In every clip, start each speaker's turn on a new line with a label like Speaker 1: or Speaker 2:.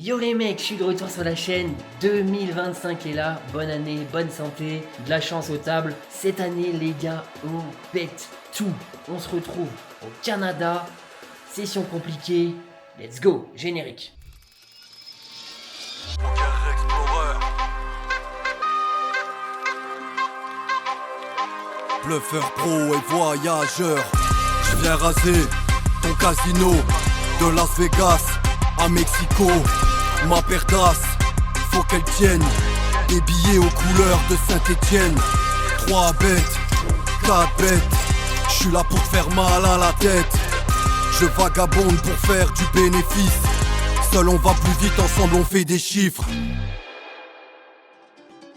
Speaker 1: Yo les mecs, je suis de retour sur la chaîne, 2025 est là, bonne année, bonne santé, de la chance aux tables. Cette année les gars, on pète tout, on se retrouve au Canada, session compliquée, let's go, générique.
Speaker 2: Poker Explorer. Bluffeur pro et voyageur, je viens raser ton casino de Las Vegas à Mexico. Ma paire d'as, faut qu'elle tienne. Des billets aux couleurs de Saint-Étienne. 3 bêtes, 4 bêtes. Je suis là pour te faire mal à la tête. Je vagabonde pour faire du bénéfice. Seul on va plus vite, ensemble on fait des chiffres.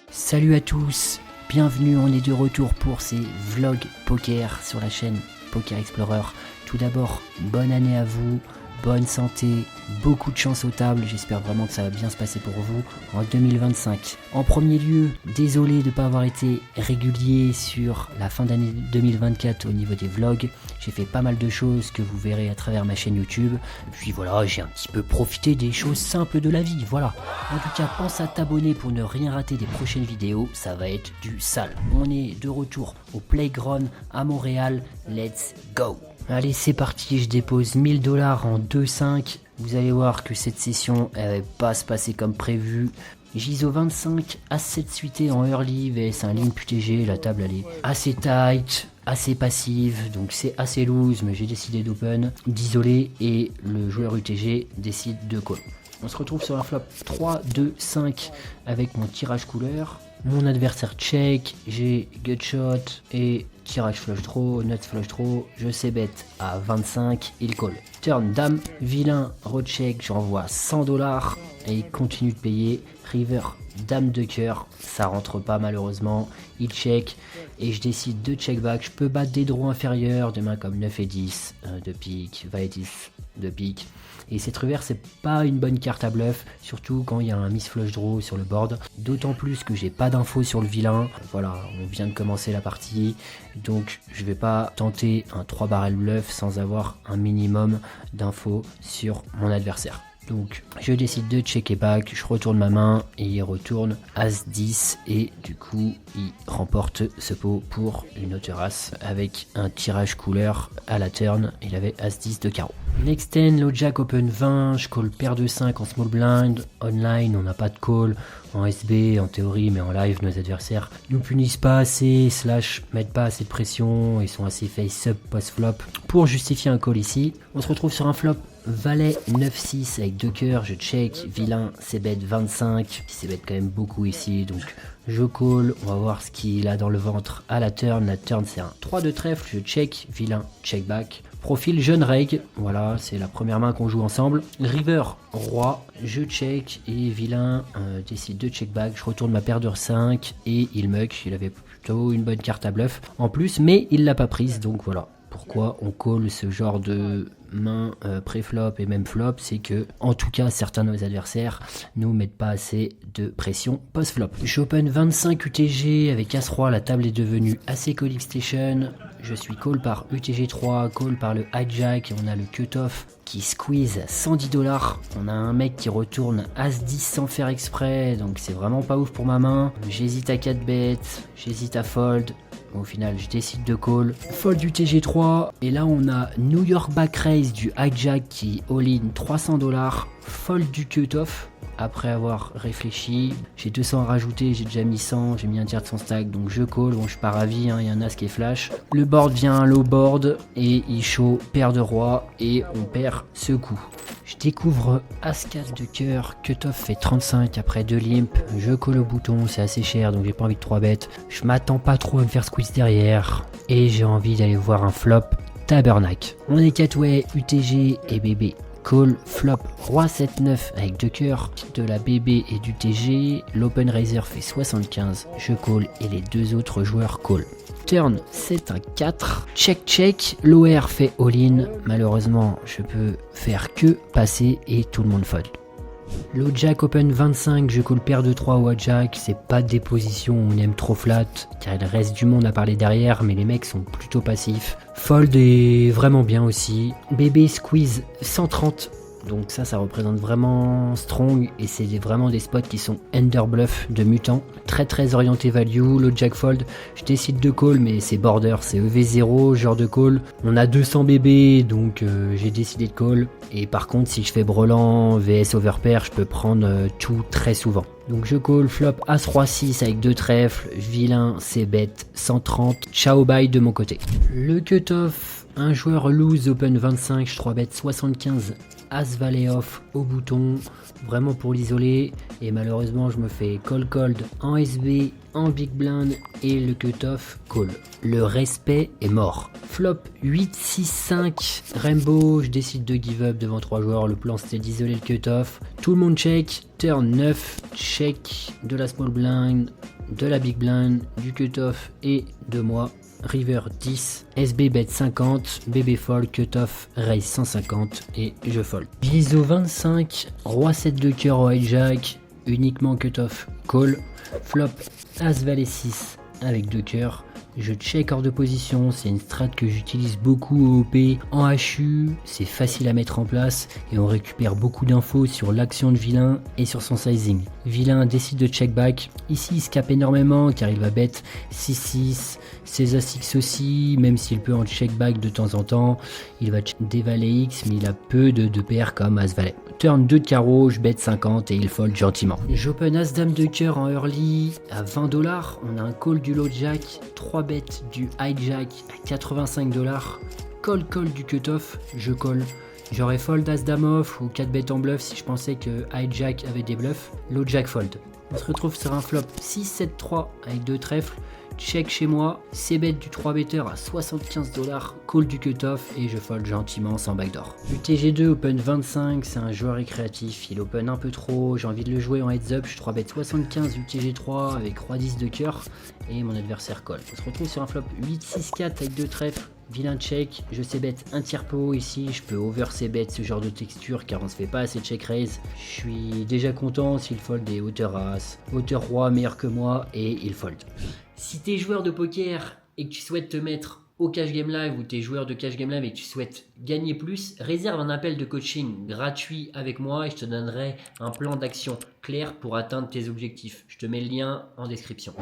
Speaker 1: Salut à tous, bienvenue, on est de retour pour ces vlogs poker sur la chaîne Poker Explorer. Tout d'abord, bonne année à vous. Bonne santé, beaucoup de chance aux tables, j'espère vraiment que ça va bien se passer pour vous en 2025. En premier lieu, désolé de ne pas avoir été régulier sur la fin d'année 2024 au niveau des vlogs. J'ai fait pas mal de choses que vous verrez à travers ma chaîne YouTube. Et puis voilà, j'ai un petit peu profité des choses simples de la vie, voilà. En tout cas, pense à t'abonner pour ne rien rater des prochaines vidéos, ça va être du sale. On est de retour au Playground à Montréal, let's go! Allez, c'est parti, je dépose 1000 $ en 2,5. Vous allez voir que cette session, elle va pas se passer comme prévu. JISO 25, As7 suité en early, vs un limp UTG. La table, elle est assez tight, assez passive, donc c'est assez loose, mais j'ai décidé d'open, d'isoler, et le joueur UTG décide de call. On se retrouve sur un flop 3, 2, 5 avec mon tirage couleur. Mon adversaire check, j'ai gutshot et tirage flush draw, nuts flush draw, je sais bet à 25, il call. Turn dame, vilain, recheck, j'envoie 100 $ et il continue de payer. River, dame de cœur, ça rentre pas malheureusement, il check et je décide de check back. Je peux battre des draws inférieurs, des mains comme 9 et 10, de pique, va et 10, de pique. Et cette river, c'est pas une bonne carte à bluff, surtout quand il y a un miss flush draw sur le board. D'autant plus que j'ai pas d'infos sur le vilain. Voilà, on vient de commencer la partie, donc je vais pas tenter un 3 barrel bluff sans avoir un minimum d'infos sur mon adversaire. Donc je décide de checker back, je retourne ma main et il retourne As 10 et du coup il remporte ce pot pour une autre as avec un tirage couleur à la turn. Il avait As 10 de carreau. Next 10, low jack open 20, je call paire de 5 en small blind. Online on n'a pas de call, en SB en théorie, mais en live nos adversaires nous punissent pas assez, slash mettent pas assez de pression et sont assez face up post flop pour justifier un call ici. On se retrouve sur un flop valet 9-6 avec 2 cœurs, je check, vilain c'est bet 25, c'est bet quand même beaucoup ici, donc je call, on va voir ce qu'il a dans le ventre à la turn c'est un 3 de trèfle, je check, vilain, check back. Profil jeune reg, voilà, c'est la première main qu'on joue ensemble. River, roi, je check et vilain décide de check back. Je retourne ma paire de 5 et il muck. Il avait plutôt une bonne carte à bluff en plus, mais il l'a pas prise, donc voilà. Pourquoi on call ce genre de main pré-flop et même flop, c'est que en tout cas certains de nos adversaires nous mettent pas assez de pression post-flop. J'open 25 UTG avec As-Roi, la table est devenue assez calling station. Je suis call par UTG 3, call par le hijack et on a le cut-off qui squeeze 110 $. On a un mec qui retourne As 10 sans faire exprès, donc c'est vraiment pas ouf pour ma main. J'hésite à 4 bêtes, j'hésite à fold. Au final, je décide de call. Fold du TG3. Et là, on a New York back raise du hijack qui all-in 300 $. Fold du cut-off. Après avoir réfléchi, j'ai 200 à rajouter, j'ai déjà mis 100, j'ai mis un tiers de son stack, donc je call. Bon, je suis pas ravi, il y a un as qui est flash. Le board vient un low board et il show paire de roi et on perd ce coup. Je découvre As-4 de cœur, cut-off fait 35 après 2 limp, je call au bouton, c'est assez cher donc j'ai pas envie de 3 bêtes. Je m'attends pas trop à me faire squeeze derrière et j'ai envie d'aller voir un flop tabernacle. On est 4-way, UTG et bébé. Call, flop, roi 7-9 avec 2 cœurs, de la BB et du TG, l'open raiser fait 75, je call et les deux autres joueurs call. Turn, c'est un 4, check check, l'OR fait all-in, malheureusement je peux faire que passer et tout le monde fold. Low jack open 25, je call paire de 3 au jack, c'est pas des positions où on aime trop flat, car il reste du monde à parler derrière, mais les mecs sont plutôt passifs. Fold est vraiment bien aussi. Bébé squeeze 130, donc ça représente vraiment strong et c'est vraiment des spots qui sont underbluff de mutant, très orienté value. Le jack fold, je décide de call mais c'est border, c'est EV0 genre de call. On a 200 bébés donc j'ai décidé de call, et par contre si je fais brelan vs overpair, je peux prendre tout très souvent. Donc je call flop As-Roi-6 avec 2 trèfles, vilain, c'est bête, 130, ciao bye de mon côté. Le cutoff, un joueur lose open 25, je 3 bet 75, As-Valet off au bouton, vraiment pour l'isoler, et malheureusement je me fais call cold en SB, en big blind et le cutoff call. Le respect est mort. Flop 8-6-5 Rainbow, je décide de give up devant 3 joueurs, le plan c'était d'isoler le cutoff. Tout le monde check, turn 9, check de la small blind, de la big blind, du cutoff et de moi. River 10, SB bet 50, BB fold, cutoff, raise 150 et je fold. Biseau 25, Roi 7 de cœur au hijack, uniquement cutoff, call. Flop As-Valet 6 avec 2 cœurs. Je check hors de position, c'est une strat que j'utilise beaucoup au OP en HU, c'est facile à mettre en place et on récupère beaucoup d'infos sur l'action de vilain et sur son sizing. Vilain décide de check back, ici il scape énormément car il va bet 6-6, ses As-X aussi, même s'il peut en check back de temps en temps, il va des Valet X mais il a peu de paires comme As-Valet. Turn 2 de carreau, je bet 50 et il fold gentiment. J'open As-Dame de cœur en early à 20$, on a un call du low jack, 3 bet du hijack à 85$, call du cutoff, je call. J'aurais fold As-Dame off ou 4 bet en bluff si je pensais que hijack avait des bluffs, low jack fold. On se retrouve sur un flop 6-7-3 avec 2 trèfles, check chez moi, c'est bet du 3 better à 75$, call du cutoff et je fold gentiment sans backdoor. UTG2 open 25, c'est un joueur récréatif, il open un peu trop, j'ai envie de le jouer en heads up, je 3 bet 75 UTG3 avec Roi 10 de cœur et mon adversaire call. On se retrouve sur un flop 8-6-4 avec 2 trèfles, vilain check, je sais bet un tiers pot ici, je peux over c bet ce genre de texture car on se fait pas assez check raise. Je suis déjà content s'il fold des hauteur as, hauteur roi meilleur que moi et il fold. Si tu es joueur de poker et que tu souhaites te mettre au Cash Game Live ou tu es joueur de Cash Game Live et que tu souhaites gagner plus, réserve un appel de coaching gratuit avec moi et je te donnerai un plan d'action clair pour atteindre tes objectifs. Je te mets le lien en description.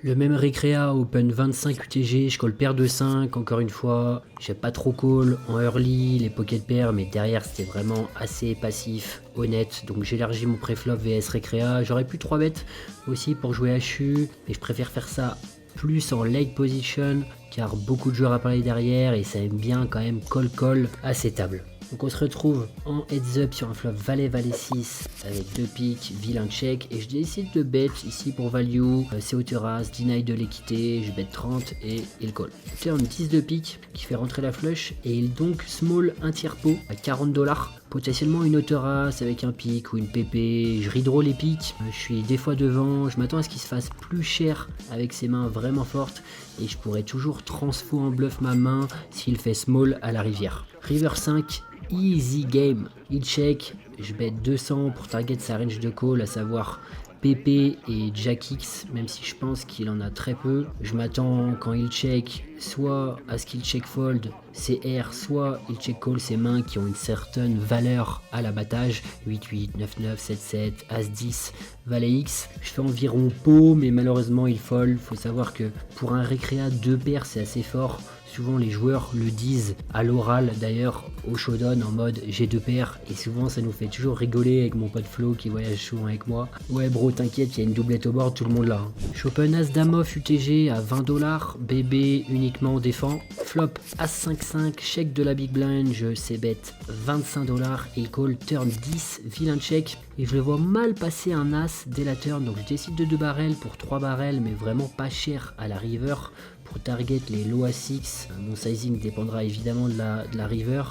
Speaker 1: Le même récréa open 25 UTG, je call paire de 5 encore une fois, j'ai pas trop call en early, les pocket pairs mais derrière c'était vraiment assez passif, honnête, donc j'élargis mon préflop vs récréa, j'aurais pu 3 bêtes aussi pour jouer HU, mais je préfère faire ça plus en late position car beaucoup de joueurs à parler derrière et ça aime bien quand même call à ces tables. Donc on se retrouve en heads up sur un flop Valet 6 avec 2 piques, vilain check et je décide de bet ici pour value, c'est hauteur as, deny de l'équité, je bet 30 et il call. Turn 10 de pique qui fait rentrer la flush et il donc small un tiers pot à 40$, potentiellement une hauteur as avec un pic ou une PP, je redraw les piques, je suis des fois devant, je m'attends à ce qu'il se fasse plus cher avec ses mains vraiment fortes et je pourrais toujours transfo en bluff ma main s'il fait small à la rivière. River 5, easy game, il check, je bet 200 pour target sa range de call, à savoir PP et Jack X, même si je pense qu'il en a très peu. Je m'attends quand il check soit à ce qu'il check fold ses R, soit il check call ses mains qui ont une certaine valeur à l'abattage, 8-8, 9-9, 7-7, As-10, Valet X. Je fais environ pot, mais malheureusement il fold. Faut savoir que pour un récréa, 2 paires c'est assez fort. Souvent les joueurs le disent à l'oral d'ailleurs au showdown en mode j'ai 2 paires et souvent ça nous fait toujours rigoler avec mon pote Flo qui voyage souvent avec moi. Ouais bro t'inquiète, il y a une doublette au board, tout le monde là. J'open As-Dame off UTG à 20$, BB uniquement défend. Flop As-5-5, check de la big blind, je sais bet 25$ et il call turn 10, vilain check. Et je le vois mal passer un as dès la turn, donc je décide de 2 barrels pour 3 barrels mais vraiment pas cher à la river. Pour target les low A6, mon sizing dépendra évidemment de la river.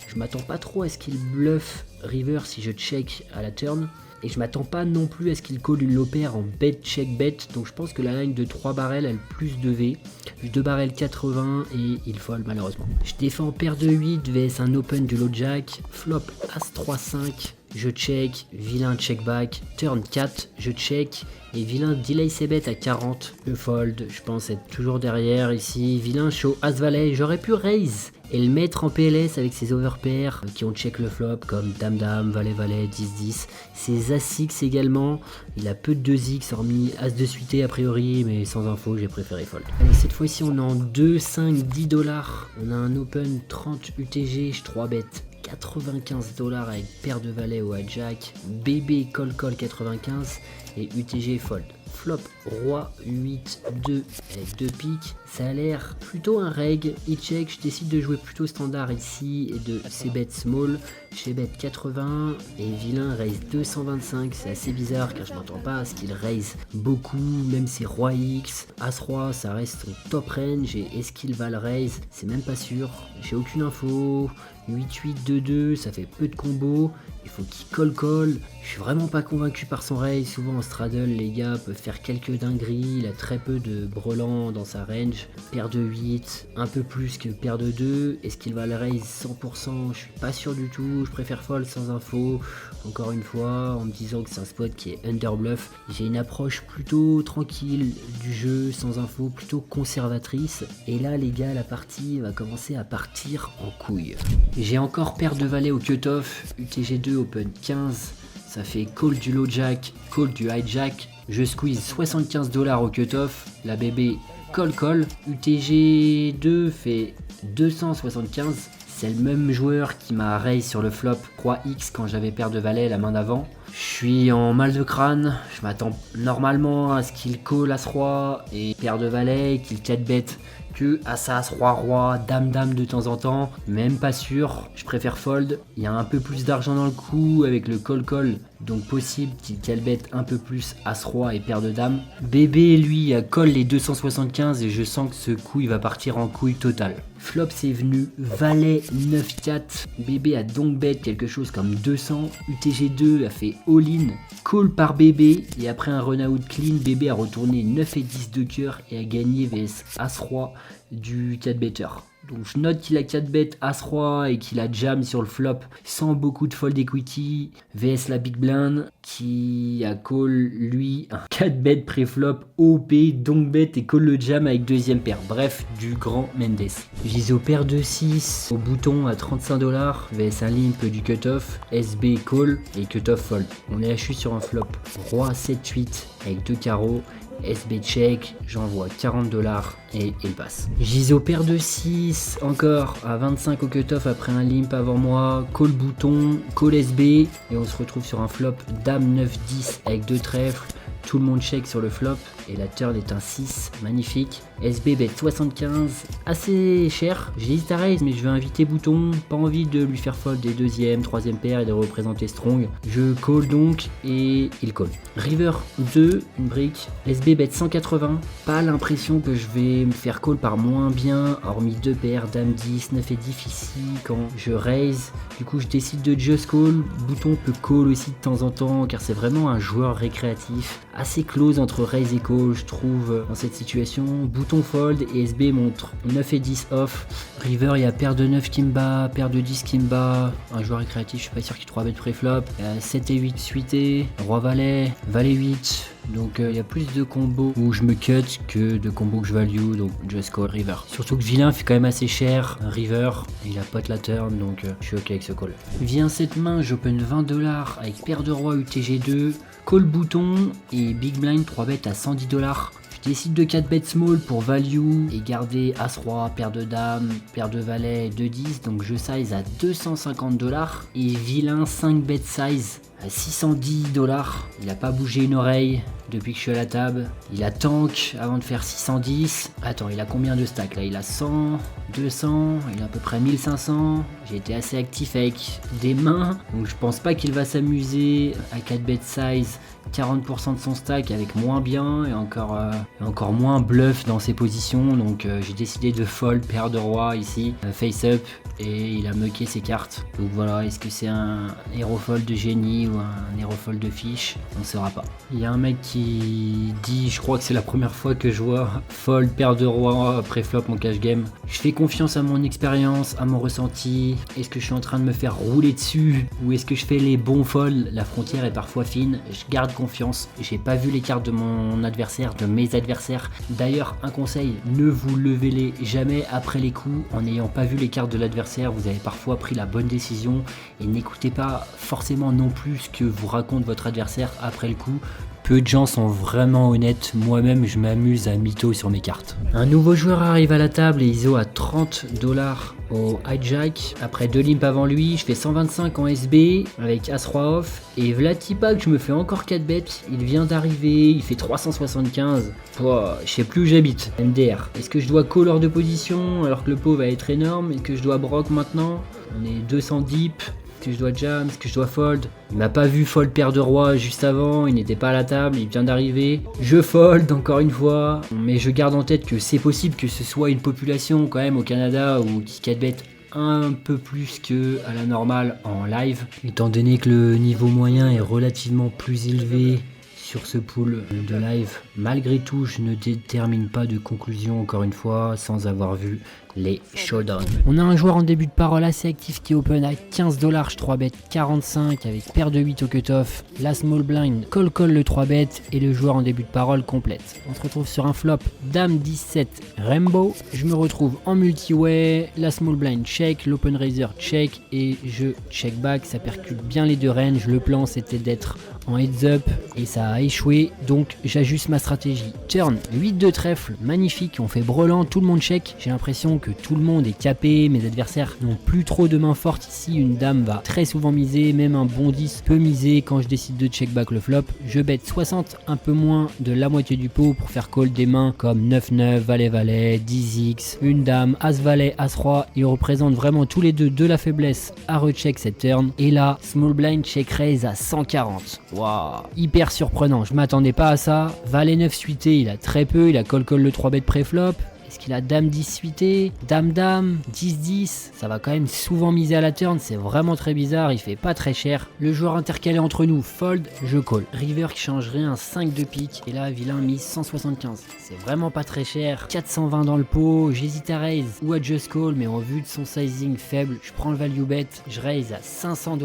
Speaker 1: Je m'attends pas trop à ce qu'il bluffe river si je check à la turn. Et je m'attends pas non plus à ce qu'il call une low pair en bet check bet. Donc je pense que la line de 3 barrels elle plus de V. 2 barrels 80 et il fold malheureusement. Je défends paire de 8 vs un open du low jack. Flop As 3-5. je check, vilain check back, turn 4, je check, et vilain delay ses bêtes à 40, je fold, je pense être toujours derrière ici, vilain show as valet, j'aurais pu raise et le mettre en PLS avec ses overpairs qui ont check le flop comme dame dame, valet valet, 10-10, ses as-6 également, il a peu de 2x hormis as de suité a priori mais sans info j'ai préféré fold. Allez cette fois-ci on est en 2, 5, 10 dollars, on a un open 30 UTG, je 3 bêtes. 95 dollars avec paire de valet au hijack, bébé call 95 et UTG fold. Flop roi 8 2 avec 2 piques, ça a l'air plutôt un reg, il check, je décide de jouer plutôt standard ici et de c-bet small, chez bet 80 et vilain raise 225, c'est assez bizarre car je m'entends pas à ce qu'il raise beaucoup, même si roi x, as roi ça reste son top range et est-ce qu'il va le raise, c'est même pas sûr, j'ai aucune info, 8-8-2-2 ça fait peu de combos, il faut qu'il call, je suis vraiment pas convaincu par son raise, souvent en straddle les gars peuvent faire quelques dingueries, il a très peu de brelans dans sa range, paire de 8, un peu plus que paire de 2, est-ce qu'il va le raise 100%, je suis pas sûr du tout, je préfère fold sans info, encore une fois en me disant que c'est un spot qui est under bluff, j'ai une approche plutôt tranquille du jeu, sans info, plutôt conservatrice, et là les gars la partie va commencer à partir en couille. J'ai encore paire de valet au cutoff, UTG2 open 15, ça fait call du low jack, call du hijack, je squeeze 75 dollars au cutoff, la bébé call, UTG2 fait 275, c'est le même joueur qui m'a raise sur le flop roi X quand j'avais paire de valet la main d'avant. Je suis en mal de crâne, je m'attends normalement à ce qu'il call as roi et paire de valet, qu'il 4 bête que as roi dame de temps en temps, même pas sûr, je préfère fold, il y a un peu plus d'argent dans le coup avec le call, donc possible qu'il calbet un peu plus as roi et paire de dame. Bébé lui a call les 275 et je sens que ce coup il va partir en couille totale. Flop c'est venu valet 9-4, bébé a donc bet quelque chose comme 200, UTG2 a fait all-in, call par bébé et après un run-out clean, bébé a retourné 9 et 10 de cœur et a gagné vs as-roi du 4-better. Donc je note qu'il a 4 bêtes as-roi et qu'il a jam sur le flop sans beaucoup de fold equity vs la big blind qui a call lui un 4 bêtes pré-flop OP donc bet et call le jam avec deuxième paire. Bref, du grand Mendes. J'ise au paire de 6 au bouton à 35 dollars vs un limp du cutoff, SB call et cutoff fold. On est HU sur un flop roi 7-8 avec 2 carreaux. SB check, j'envoie 40 dollars et il passe. J'ise au paire de 6 encore à 25 au cutoff après un limp avant moi, call bouton, call SB et on se retrouve sur un flop dame 9-10 avec 2 trèfles. Tout le monde check sur le flop et la turn est un 6, magnifique. SB bet 75, assez cher. J'hésite à raise mais je vais inviter bouton, pas envie de lui faire fold des deuxième, troisième paires et de représenter strong. Je call donc et il call. River 2, une brique. SB bet 180, pas l'impression que je vais me faire call par moins bien, hormis 2 paires, dame 10, 9 et 10 ici quand je raise. Du coup je décide de just call, bouton peut call aussi de temps en temps car c'est vraiment un joueur récréatif. Assez close entre raise et call je trouve dans cette situation. Bouton fold et SB montre 9 et 10 off. River il y a paire de 9 Kimba, paire de 10 Kimba. Un joueur récréatif je suis pas sûr qu'il 3 bet pré-flop. 7 et 8 suité, roi valet, valet 8. Donc il y a plus de combos où je me cut que de combos que je value, donc just call river. Surtout que vilain fait quand même assez cher, river, il a pote la turn donc je suis ok avec ce call. Vient cette main, j'open 20 dollars avec paire de roi UTG2, call bouton et big blind 3 bêtes à 110 dollars. Je décide de 4 bet small pour value et garder as-roi, paire de dames, paire de valet, 2-10. Donc je size à 250 dollars et vilain 5 bet size à 610 dollars. Il a pas bougé une oreille depuis que je suis à la table. Il a tank avant de faire 610. Attends, il a combien de stacks là? Il a 100, 200, il a à peu près 1500. J'ai été assez actif avec des mains, donc je pense pas qu'il va s'amuser à 4 bet size 40% de son stack avec moins bien et encore moins bluff dans ses positions. Donc j'ai décidé de fold paire de roi ici, face up, et il a mucké ses cartes. Donc voilà, est-ce que c'est un hero fold de génie ou ou un aérofold de fiche, on saura pas. Il y a un mec qui dit, je crois que c'est la première fois que je vois fold, paire de roi, après flop mon cash game. Je fais confiance à mon expérience, à mon ressenti. Est-ce que je suis en train de me faire rouler dessus ou est-ce que je fais les bons folds? La frontière est parfois fine, je garde confiance. J'ai pas vu les cartes de mon adversaire, de mes adversaires. D'ailleurs, un conseil, ne vous levez-les jamais après les coups en n'ayant pas vu les cartes de l'adversaire. Vous avez parfois pris la bonne décision et n'écoutez pas forcément non plus ce que vous raconte votre adversaire après le coup. Peu de gens sont vraiment honnêtes, moi-même je m'amuse à mytho sur mes cartes. Un nouveau joueur arrive à la table et ISO à $30 au hijack. Après 2 limps avant lui, je fais 125 en SB avec As-Roi off. Et Vlatipak, je me fais encore 4 bêtes. Il vient d'arriver, il fait 375. Je sais plus où j'habite. MDR. Est-ce que je dois call hors de position alors que le pot va être énorme? Est-ce que je dois broc maintenant? On est 200 deep. Est-ce que je dois jam? Est-ce que je dois fold? Il m'a pas vu fold paire de roi juste avant, il n'était pas à la table, il vient d'arriver. Je fold encore une fois, mais je garde en tête que c'est possible que ce soit une population quand même au Canada où qui 4 bet un peu plus que à la normale en live, étant donné que le niveau moyen est relativement plus élevé sur ce pool de live. Malgré tout, je ne détermine pas de conclusion encore une fois sans avoir vu les showdowns. On a un joueur en début de parole assez actif qui open à $15, je 3 bet 45 avec paire de 8 au cutoff, la small blind call le 3 bet et le joueur en début de parole complète. On se retrouve sur un flop dame 17 rainbow, je me retrouve en multi-way, la small blind check, l'open raiser check et je check back, ça percute bien les deux ranges, le plan c'était d'être en heads up et ça a échoué donc j'ajuste ma stratégie. Turn 8 de trèfle, magnifique, on fait brelan, tout le monde check, j'ai l'impression que tout le monde est capé, mes adversaires n'ont plus trop de mains fortes ici, une dame va très souvent miser, même un bon 10 peut miser quand je décide de check back le flop. Je bet 60, un peu moins de la moitié du pot pour faire call des mains comme 9-9, valet-valet, 10x, une dame, as-valet, as-roi, ils représentent vraiment tous les deux de la faiblesse à recheck cette turn et là, small blind check raise à 140. Waouh, hyper surprenant, je m'attendais pas à ça. Valet 9 suité, il a très peu, il a call le 3 bet pré-flop. Est-ce qu'il a dame 10 suité, dame, 10-10, ça va quand même souvent miser à la turn, c'est vraiment très bizarre, il fait pas très cher. Le joueur intercalé entre nous, fold, je call. River qui changerait un 5 de pique, et là vilain mise 175. C'est vraiment pas très cher, 420 dans le pot, j'hésite à raise ou à just call, mais en vue de son sizing faible, je prends le value bet, je raise à $500,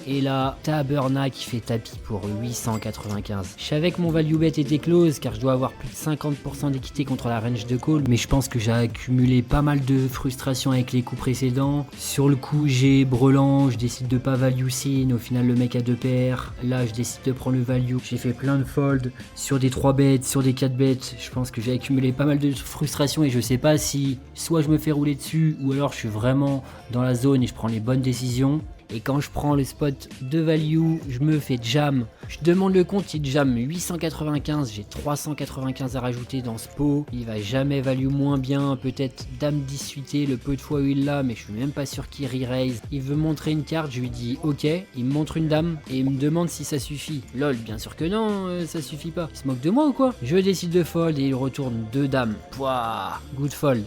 Speaker 1: et là, Taberna qui fait tapis pour 895. Je savais que mon value bet était close, car je dois avoir plus de 50% d'équité contre la range de call, mais je pense que j'ai accumulé pas mal de frustration avec les coups précédents. Sur le coup, j'ai brelan, je décide de pas value sin, au final le mec a 2 paires. Là, je décide de prendre le value. J'ai fait plein de folds sur des 3 bets, sur des 4 bets. Je pense que j'ai accumulé pas mal de frustration et je sais pas si soit je me fais rouler dessus ou alors je suis vraiment dans la zone et je prends les bonnes décisions. Et quand je prends le spot de value, je me fais jam. Je demande le compte, il jam 895, j'ai 395 à rajouter dans ce pot. Il va jamais value moins bien, peut-être dame 10 suité, le peu de fois où il l'a, mais je suis même pas sûr qu'il re-raise. Il veut montrer une carte, je lui dis ok, il me montre une dame et il me demande si ça suffit. Lol, bien sûr que non, ça suffit pas. Il se moque de moi ou quoi? Je décide de fold et il retourne 2 dames. Pouah, good fold.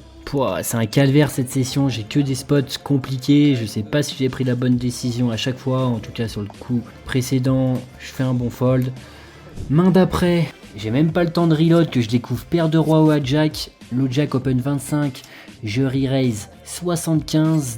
Speaker 1: C'est un calvaire cette session, j'ai que des spots compliqués, je sais pas si j'ai pris la bonne décision à chaque fois, en tout cas sur le coup précédent, je fais un bon fold. Main d'après, j'ai même pas le temps de reload que je découvre paire de roi au jack, low jack open 25, je re-raise $75,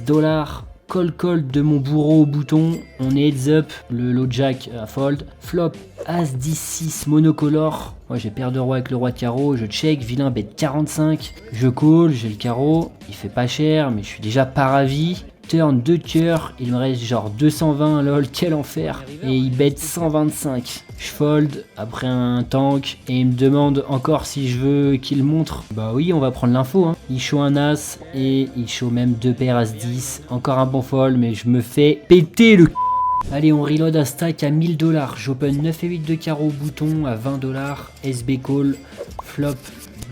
Speaker 1: call de mon bourreau au bouton, on est heads up, le low jack à fold, flop as 10-6 monocolore. Moi j'ai paire de roi avec le roi de carreau, je check, vilain bet 45, je call, j'ai le carreau, il fait pas cher mais je suis déjà pas ravi. Turn 2 cœurs, il me reste genre 220, lol, quel enfer. Et il bet 125. Je fold après un tank et il me demande encore si je veux qu'il montre. Bah oui, on va prendre l'info. Hein. Il show un as et il show même 2 paires as 10. Encore un bon fold mais je me fais péter le c***. Allez, on reload un stack à $1000. J'open 9 et 8 de carreau au bouton à $20. SB call, flop,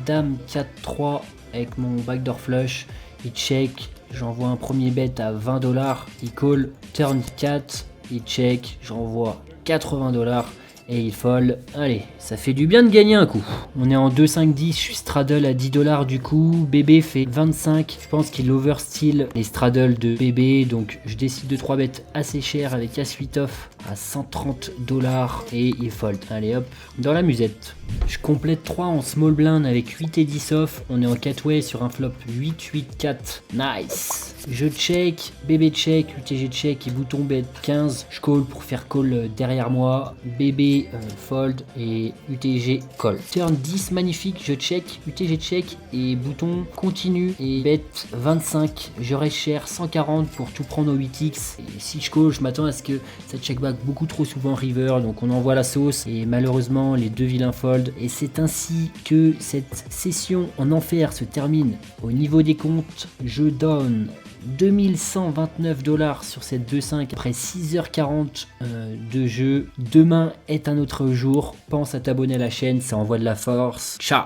Speaker 1: dame 4-3 avec mon backdoor flush. Il check, j'envoie un premier bet à $20. Il call, turn 4, il check, j'envoie $80. et il fold. Allez, ça fait du bien de gagner un coup. On est en 2-5-10, je suis straddle à 10$ du coup. BB fait 25, je pense qu'il oversteal les straddles de BB, donc je décide de 3 bet assez cher avec As-8 off à 130$ et il fold. Allez hop, dans la musette. Je complète 3 en small blind avec 8 et 10 off. On est en 4-way sur un flop 8-8-4. Nice. Je check, BB check, UTG check et bouton bet 15. Je call pour faire call derrière moi. BB fold et UTG call. Turn 10 magnifique, je check, UTG check et bouton continue et bet 25. Je reste cher 140 pour tout prendre au 8x. Et si je call, je m'attends à ce que ça check back beaucoup trop souvent river. Donc on envoie la sauce et malheureusement les deux vilains fold. Et c'est ainsi que cette session en enfer se termine. Au niveau des comptes, je donne 2129$ sur cette 2.5 après 6h40 de jeu. Demain est un autre jour. Pense à t'abonner à la chaîne, ça envoie de la force. Ciao.